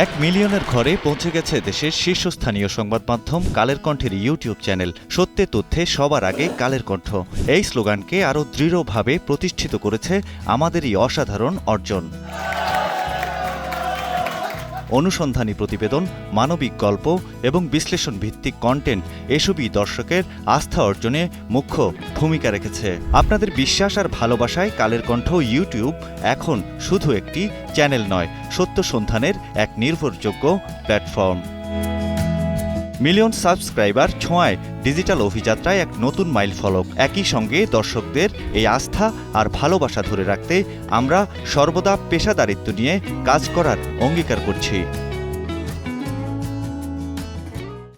1 মিলিয়নের ঘরে পৌঁছে গেছে দেশের শীর্ষস্থানীয় সংবাদ মাধ্যম কালের কণ্ঠের ইউটিউব চ্যানেল। সত্যে তথ্যে সবার আগে কালের কণ্ঠ, এই স্লোগানকে আরও দৃঢ়ভাবে প্রতিষ্ঠিত করেছে আমাদেরই অসাধারণ অর্জন। অনুসন্ধানী প্রতিবেদন, মানবিক গল্প এবং বিশ্লেষণ ভিত্তিক কন্টেন্ট এসবই দর্শকের আস্থা অর্জনে মুখ্য ভূমিকা রেখেছে। আপনাদের বিশ্বাস আর ভালোবাসায় কালের কণ্ঠ ইউটিউব এখন শুধু একটি চ্যানেল নয়, সত্য সন্ধানের এক নির্ভরযোগ্য প্ল্যাটফর্ম। মিলিয়ন সাবস্ক্রাইবার ছোঁয়ায় ডিজিটাল অভিযাত্রায় এক নতুন মাইলফলক। একই সঙ্গে দর্শকদের এই আস্থা আর ভালোবাসা ধরে রাখতে আমরা সর্বদা পেশাদারিত্ব নিয়ে কাজ করার অঙ্গীকার করছি।